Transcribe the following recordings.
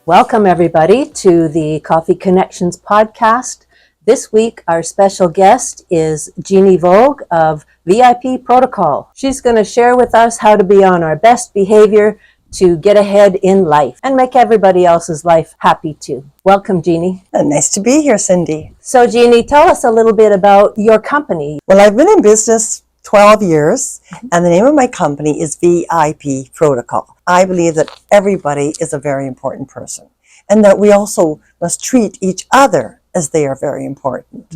Welcome, everybody, to the Coffee Connections podcast. This week, our special guest is Jeannie Vogue of VIP Protocol. She's going to share with us how to be on our best behavior to get ahead in life and make everybody else's life happy too. Welcome, Jeannie. Nice to be here, Cindy. So, Jeannie, tell us a little bit about your company. Well, I've been in business 12 years, and the name of my company is VIP Protocol. I believe that everybody is a very important person, and that we also must treat each other as they are very important.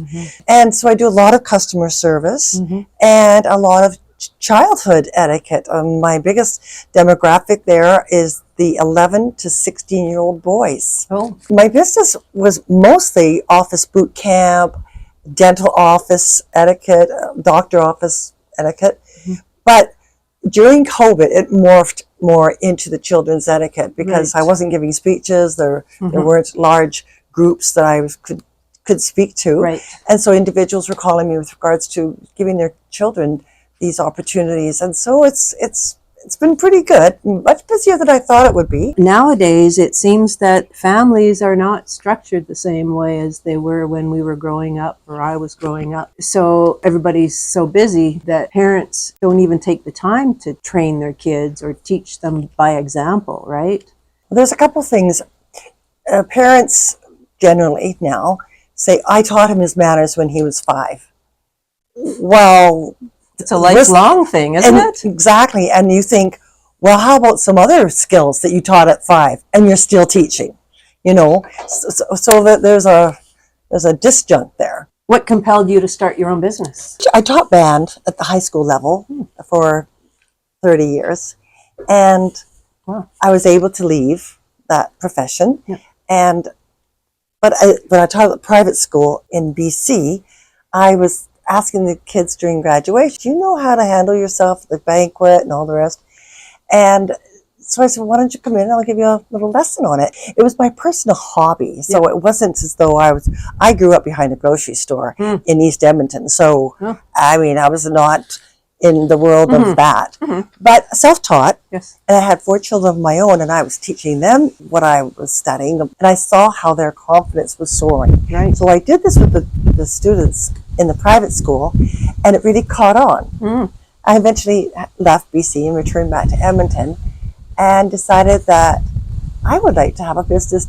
And so I do a lot of customer service and a lot of childhood etiquette. My biggest demographic there is the 11 to 16-year-old boys. Oh. My business was mostly office boot camp, dental office etiquette, doctor office etiquette. But during COVID, it morphed more into the children's etiquette because I wasn't giving speeches. There weren't large groups that I could speak to. Right. And so individuals were calling me with regards to giving their children these opportunities. And so it's been pretty good, much busier than I thought it would be. Nowadays, it seems that families are not structured the same way as they were when we were growing up or I was growing up. So everybody's so busy that parents don't even take the time to train their kids or teach them by example, right? There's a couple things. Parents generally now say, I taught him his manners when he was 5. Well, it's a lifelong thing, isn't it? Exactly. And you think, well, how about some other skills that you taught at 5 and you're still teaching? You know, so that there's a disjunct there. What compelled you to start your own business? I taught band at the high school level for 30 years. And I was able to leave that profession. But when I taught at private school in BC, I was asking the kids during graduation, do you know how to handle yourself at the banquet and all the rest? And so I said, why don't you come in and I'll give you a little lesson on it. It was my personal hobby. So it wasn't as though I grew up behind a grocery store in East Edmonton. So, I mean, I was not in the world of that, but self-taught. Yes. And I had 4 children of my own, and I was teaching them what I was studying, and I saw how their confidence was soaring. Right. So I did this with the students in the private school, and it really caught on. I eventually left BC and returned back to Edmonton and decided that I would like to have a business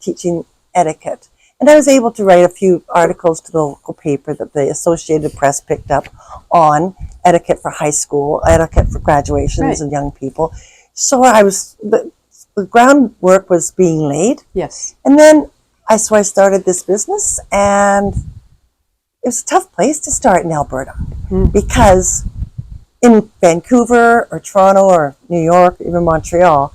teaching etiquette. And I was able to write a few articles to the local paper that the Associated Press picked up on etiquette for high school, etiquette for graduations and young people. So the groundwork was being laid. Yes. And then I started this business, and it was a tough place to start in Alberta because in Vancouver or Toronto or New York, even Montreal,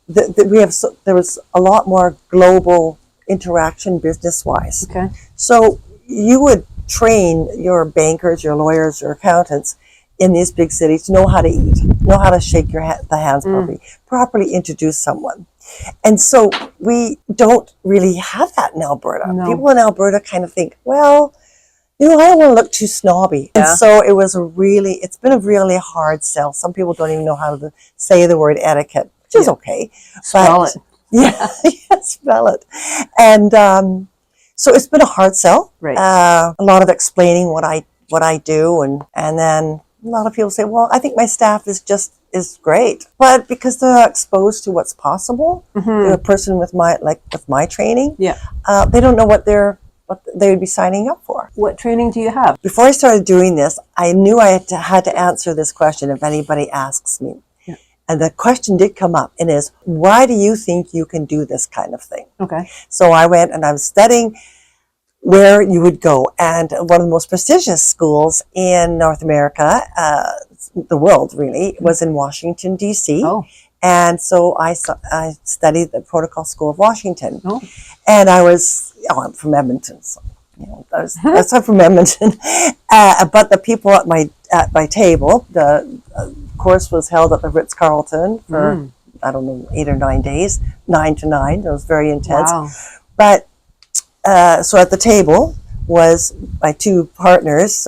there was a lot more global interaction business-wise. Okay. So you would train your bankers, your lawyers, your accountants in these big cities to know how to eat, know how to shake the hands properly introduce someone. And so we don't really have that in Alberta. No. People in Alberta kind of think, well, I don't want to look too snobby. And so it's been a really hard sell. Some people don't even know how to say the word etiquette, which is okay. Spell it. Yeah, spell it. And so it's been a hard sell. Right. A lot of explaining what I do, and then a lot of people say, well, I think my staff is great, but because they're not exposed to what's possible, they're a person with my training. They don't know what they would be signing up for. What training do you have? Before I started doing this, I knew I had to answer this question if anybody asks me. And the question did come up, and is, why do you think you can do this kind of thing? Okay. So I went and I was studying where you would go. And one of the most prestigious schools in North America, the world really, was in Washington, D.C. Oh. And so I studied the Protocol School of Washington. Oh. And I'm from Edmonton, so I'm from Edmonton. But the people at my table, the course was held at the Ritz-Carlton for, I don't know, 8 or 9 days, 9 to 9. It was very intense. Wow. But so at the table was my 2 partners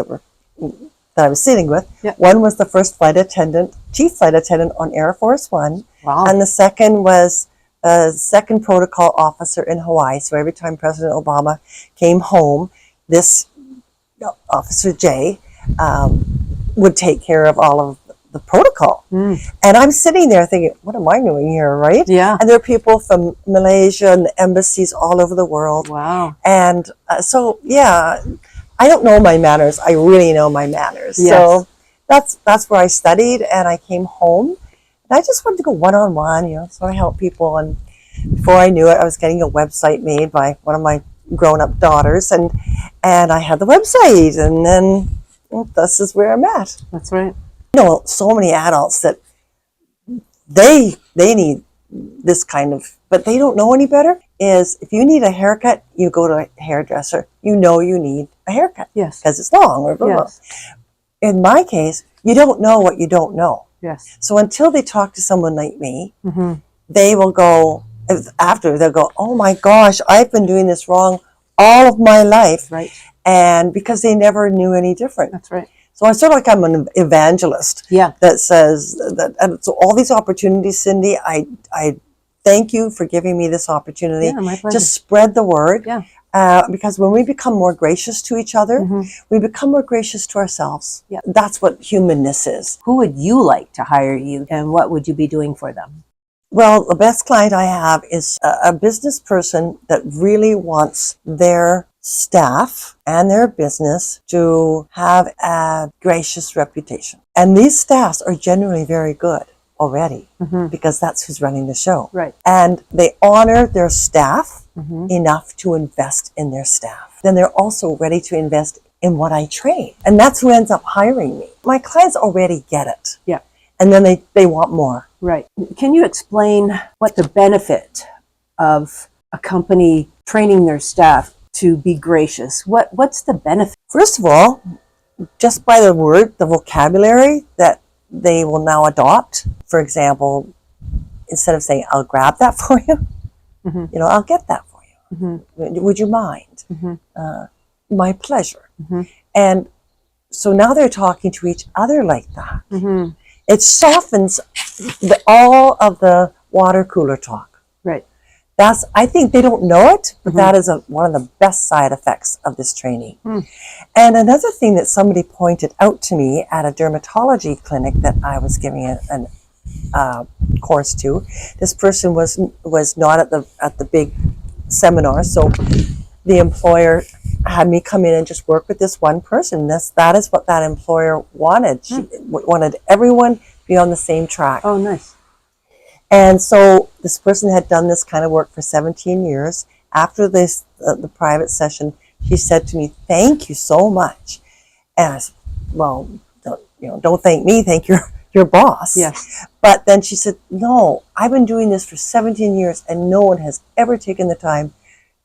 that I was sitting with. Yep. One was the first chief flight attendant on Air Force One. Wow. And the second was a second protocol officer in Hawaii. So every time President Obama came home, this Officer J would take care of all of the protocol. And I'm sitting there thinking, what am I doing here, right? Yeah. And there are people from Malaysia and the embassies all over the world. Wow. And so, yeah, I don't know my manners. I really know my manners. Yes. So that's where I studied, and I came home. And I just wanted to go one-on-one, you know, so I help people. And before I knew it, I was getting a website made by one of my grown-up daughters, and I had the website, and then this is where I'm at. That's right. You know, so many adults that they need this kind of, but they don't know any better, is if you need a haircut, you go to a hairdresser. You know you need a haircut. Yes. Because it's long or blah, blah. Yes. In my case, you don't know what you don't know. Yes. So until they talk to someone like me, Mm-hmm. they will go, after they'll go, oh my gosh, I've been doing this wrong all of my life. Right. And because they never knew any different. That's right. So I sort of like I'm an evangelist. Yeah. That says that, and so all these opportunities, Cindy, I thank you for giving me this opportunity. Yeah, my pleasure. Just spread the word. Yeah. Because when we become more gracious to each other, Mm-hmm. we become more gracious to ourselves. Yeah. That's what humanness is. Who would you like to hire you, and what would you be doing for them? Well, the best client I have is a business person that really wants their staff and their business to have a gracious reputation. And these staffs are generally very good already, because that's who's running the show. Right. And they honor their staff Mm-hmm. enough to invest in their staff. Then they're also ready to invest in what I train. And that's who ends up hiring me. My clients already get it. Yeah. And then they want more. Right. Can you explain what the benefit of a company training their staff to be gracious? What's the benefit? First of all, just by the word, the vocabulary that they will now adopt. For example, instead of saying, I'll grab that for you, Mm-hmm. you know, I'll get that for you. Mm-hmm. Would you mind? Mm-hmm. My pleasure. Mm-hmm. And so now they're talking to each other like that. Mm-hmm. It softens all of the water cooler talk. Right. I think they don't know it, but Mm-hmm. that is one of the best side effects of this training. Mm. And another thing that somebody pointed out to me at a dermatology clinic that I was giving an course to, this person was not at the big seminar, so the employer had me come in and just work with this one person. That is what that employer wanted. She wanted everyone to be on the same track. Oh, nice. And so this person had done this kind of work for 17 years. After this, the private session, she said to me, "Thank you so much." And I said, "Well, don't thank me. Thank your boss." Yes. But then she said, "No, I've been doing this for 17 years, and no one has ever taken the time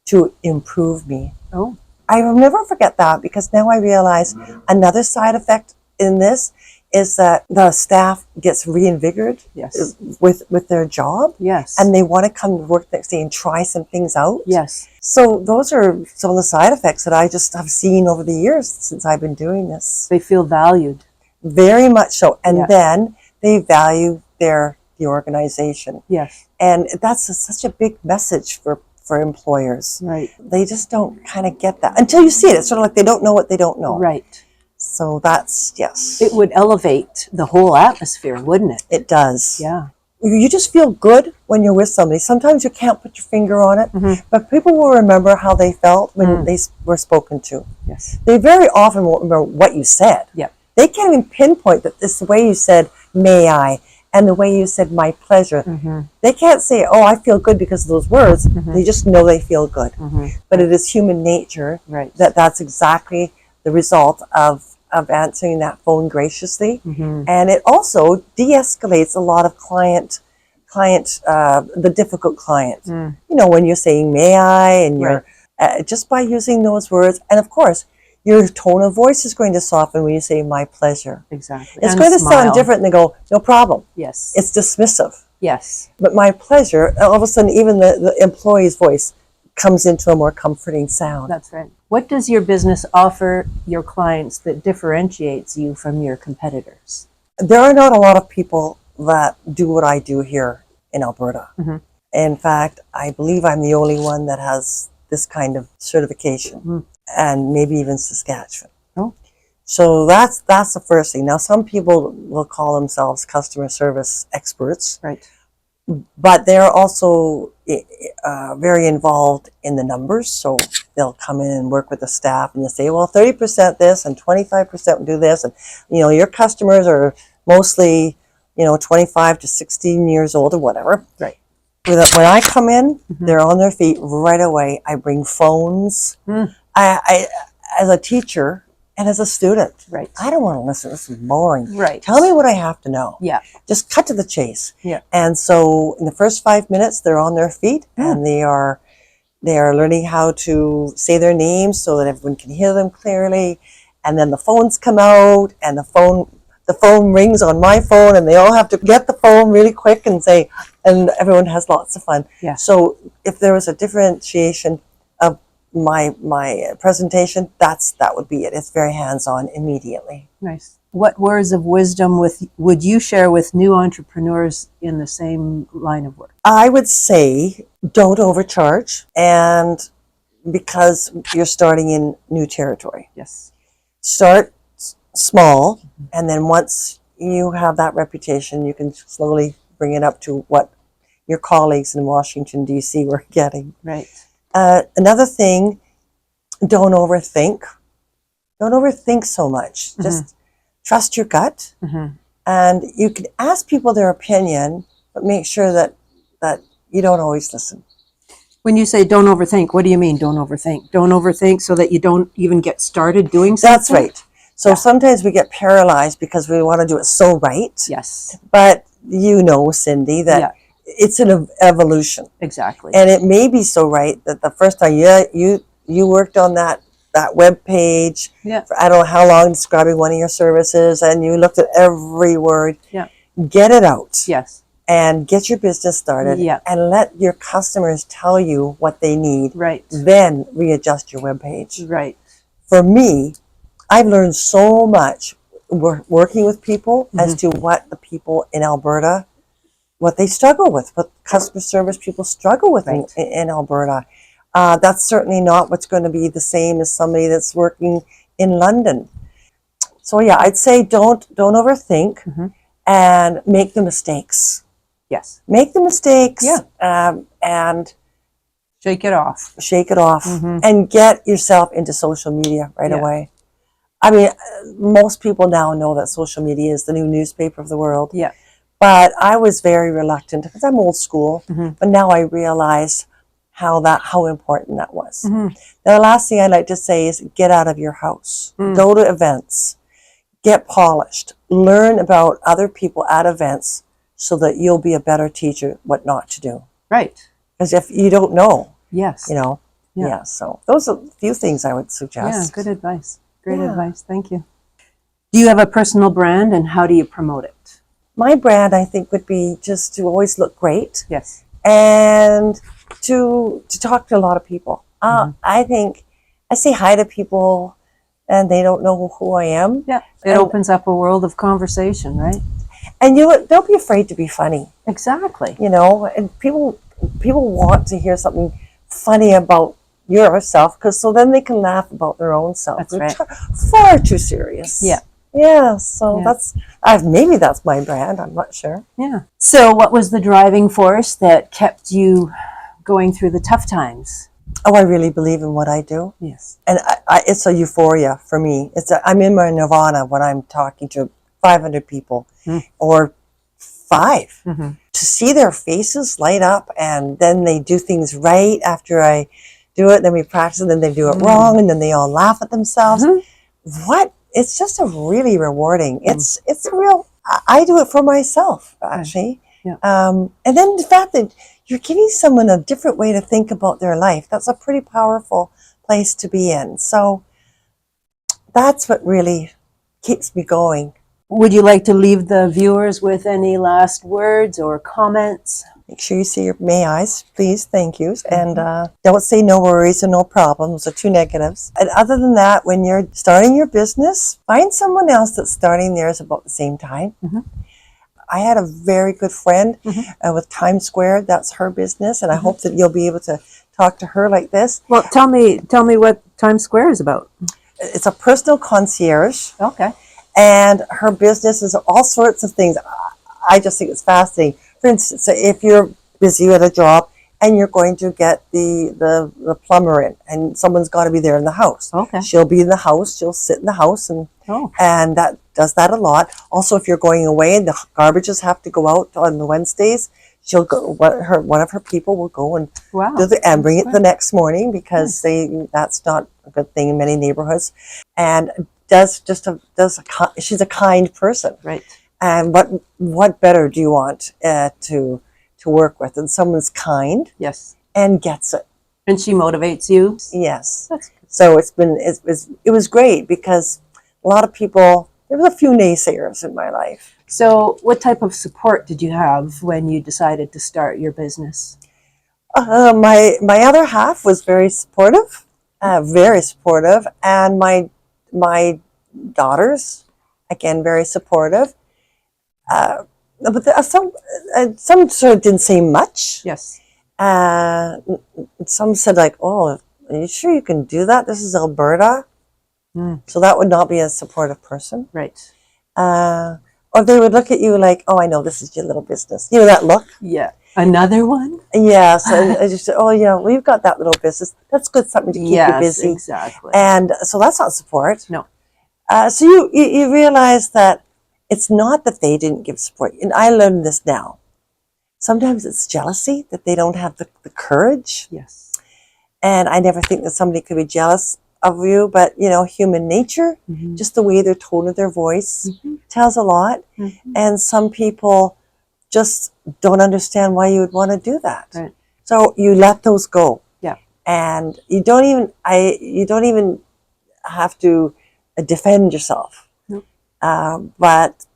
to improve me." Oh. I will never forget that, because now I realize another side effect in this is that the staff gets reinvigorated Yes. with their job, Yes. and they want to come to work next day and try some things out. Yes. So those are some of the side effects that I just have seen over the years since I've been doing this. They feel valued. Very much so. And Yeah. then they value the organization. Yes. And that's such a big message for employers. Right. They just don't kind of get that until you see it. It's sort of like they don't know what they don't know. Right. So that's, yes. It would elevate the whole atmosphere, wouldn't it? It does. Yeah. You just feel good when you're with somebody. Sometimes you can't put your finger on it, but people will remember how they felt when they were spoken to. Yes. They very often won't remember what you said. Yep. They can't even pinpoint that it's the way you said, "May I," and the way you said, "My pleasure." They can't say, "Oh, I feel good because of those words." They just know they feel good. But it is human nature Right. that's exactly the result of answering that phone graciously. And it also de-escalates a lot of the difficult client. You know, when you're saying "May I," and you're just by using those words, and of course, your tone of voice is going to soften when you say "My pleasure." Exactly. It's And going to smile. sound different than go, "No problem." Yes. It's dismissive. Yes. But "My pleasure," all of a sudden, even the employee's voice comes into a more comforting sound. That's right. What does your business offer your clients that differentiates you from your competitors? There are not a lot of people that do what I do here in Alberta. In fact, I believe I'm the only one that has this kind of certification, and maybe even Saskatchewan. Oh. So that's the first thing. Now, some people will call themselves customer service experts, Right. but they're also very involved in the numbers. So they'll come in and work with the staff, and they'll say, well, 30% this and 25% do this, and your customers are mostly 25 to 16 years old or whatever. Right. When I come in, they're on their feet right away. I bring phones. I as a teacher and as a student, Right. I don't want to listen. This is boring. Right. Tell me what I have to know. Yeah. Just cut to the chase. Yeah. And so in the first 5 minutes, they're on their feet and they are learning how to say their names so that everyone can hear them clearly. And then the phones come out, and the phone rings on my phone, and they all have to get the phone really quick and say, and everyone has lots of fun. Yeah. So if there was a differentiation of my presentation, that would be it. It's very hands-on immediately. Nice. What words of wisdom would you share with new entrepreneurs in the same line of work? I would say don't overcharge, and because you're starting in new territory. Yes. Start small, and then once you have that reputation, you can slowly bring it up to what your colleagues in Washington, D.C. were getting. Right. Another thing, don't overthink. Don't overthink so much. Just trust your gut, and you can ask people their opinion, but make sure that you don't always listen. When you say don't overthink, what do you mean don't overthink? Don't overthink so that you don't even get started doing something? That's right. So sometimes we get paralyzed because we want to do it so right. Yes. But Cindy, that it's an evolution. Exactly. And it may be so right that the first time you worked on that web page for I don't know how long, describing one of your services, and you looked at every word. Yeah. Get it out. Yes. And get your business started. Yeah. And let your customers tell you what they need. Right. Then readjust your web page. Right. For me, I've learned so much working with people as to what the people in Alberta, what they struggle with, what customer service people struggle with in Alberta. That's certainly not what's going to be the same as somebody that's working in London. So yeah, I'd say don't overthink and make the mistakes. Yes. Make the mistakes and shake it off. Shake it off and get yourself into social media right away. I mean, most people now know that social media is the new newspaper of the world. Yeah. But I was very reluctant because I'm old school. But now I realize how important that was. Now, the last thing I'd like to say is get out of your house. Go to events. Get polished. Learn about other people at events so that you'll be a better teacher what not to do. Right. Because if you don't know, yes. So those are a few things I would suggest. Yeah, good advice. Great advice. Thank you. Do you have a personal brand, and how do you promote it? My brand, I think, would be just to always look great. Yes. And to talk to a lot of people. I think I say hi to people and they don't know who I am. Yeah. It opens up a world of conversation, right? And don't be afraid to be funny. Exactly. And people want to hear something funny about yourself, because so then they can laugh about their own self. That's right. Far too serious. Yeah. Yeah. So that's maybe that's my brand. I'm not sure. Yeah. So what was the driving force that kept you going through the tough times? Oh, I really believe in what I do. Yes. And it's a euphoria for me. I'm in my nirvana when I'm talking to 500 people or 5. To see their faces light up, and then they do things right after I do it, then we practice, and then they do it wrong, and then they all laugh at themselves. It's just a really rewarding. It's a real, I do it for myself, actually. Yeah. And then the fact that you're giving someone a different way to think about their life, that's a pretty powerful place to be in. So that's what really keeps me going. Would you like to leave the viewers with any last words or comments? Make sure you see your may I's, please, thank yous. And don't say no worries and no problems. Those are 2 negatives. And other than that, when you're starting your business, find someone else that's starting theirs about the same time. I had a very good friend with Times Square. That's her business, and I hope that you'll be able to talk to her like this. Well, tell me what Times Square is about. It's a personal concierge. Okay. And her business is all sorts of things. I just think it's fascinating. For instance, if you're busy at a job and you're going to get the plumber in, and someone's got to be there in the house. Okay. She'll be in the house. She'll sit in the house, and that does that a lot. Also, if you're going away and the garbages have to go out on the Wednesdays, she'll go. One of her people will go and and bring it the next morning, because that's not a good thing in many neighborhoods. And she's a kind person, right? And what better do you want to work with than someone's kind, yes, and gets it, and she motivates you. Yes. That's good. So it was great, because a lot of people, there was a few naysayers in my life. So what type of support did you have when you decided to start your business? My other half was very supportive, and my daughters, again, very supportive. But some sort of didn't say much. Yes. Some said like, "Oh, are you sure you can do that? This is Alberta." So that would not be a supportive person. Right. Or they would look at you like, "Oh, I know, this is your little business." You know that look? Yeah. Another one? Yes. And I just said, "Oh, yeah, we've got that little business. That's good, something to keep you busy." Exactly. And so that's not support. No. So you realize that it's not that they didn't give support. And I learned this now. Sometimes it's jealousy that they don't have the courage. Yes. And I never think that somebody could be jealous of you, but human nature, just the way their tone of their voice tells a lot. And some people just don't understand why you would want to do that. Right. So you let those go. Yeah. And you don't even have to defend yourself. Nope. But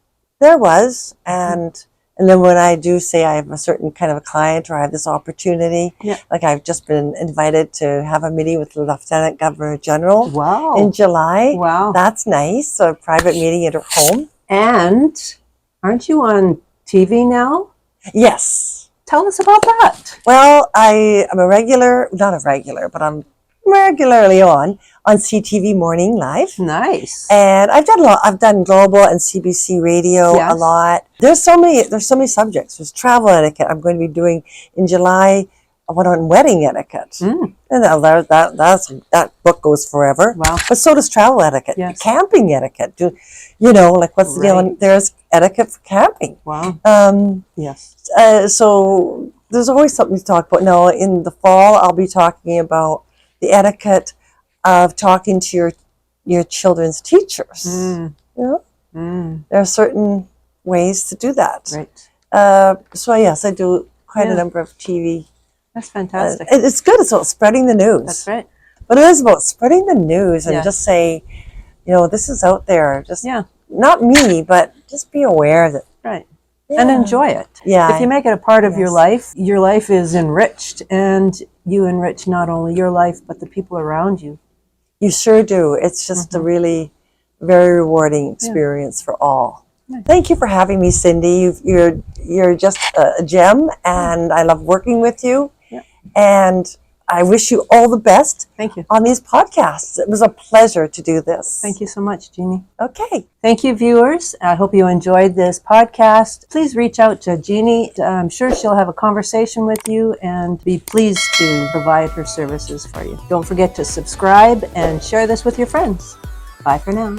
there was, and then when I do say I have a certain kind of a client, or I have this opportunity, like I've just been invited to have a meeting with the Lieutenant Governor General in July. Wow. That's nice. A private meeting at her home. And aren't you on TV now? Yes. Tell us about that. Well, I'm not a regular, but I'm regularly on CTV Morning Live. Nice. And I've done global and CBC radio a lot. There's so many subjects. There's travel etiquette. I'm going to be doing in July one on wedding etiquette. And that book goes forever. Wow. But so does travel etiquette. Yes. Camping etiquette. Like what's the deal? There's etiquette for camping. Wow. Yes. So there's always something to talk about. Now in the fall, I'll be talking about the etiquette of talking to your children's teachers. There are certain ways to do that. Right. So yes, I do quite a number of TV. That's fantastic. It's good. It's about spreading the news. That's right. But it is about spreading the news and just say, this is out there. Just not me, but just be aware that. Right. And enjoy it. Yeah. If you make it a part of your life is enriched, and you enrich not only your life, but the people around you. You sure do. It's just a really very rewarding experience for all. Nice. Thank you for having me, Cindy. You're just a gem, and I love working with you. Yeah. And I wish you all the best. Thank you. On these podcasts. It was a pleasure to do this. Thank you so much, Jeannie. Okay. Thank you, viewers. I hope you enjoyed this podcast. Please reach out to Jeannie. I'm sure she'll have a conversation with you and be pleased to provide her services for you. Don't forget to subscribe and share this with your friends. Bye for now.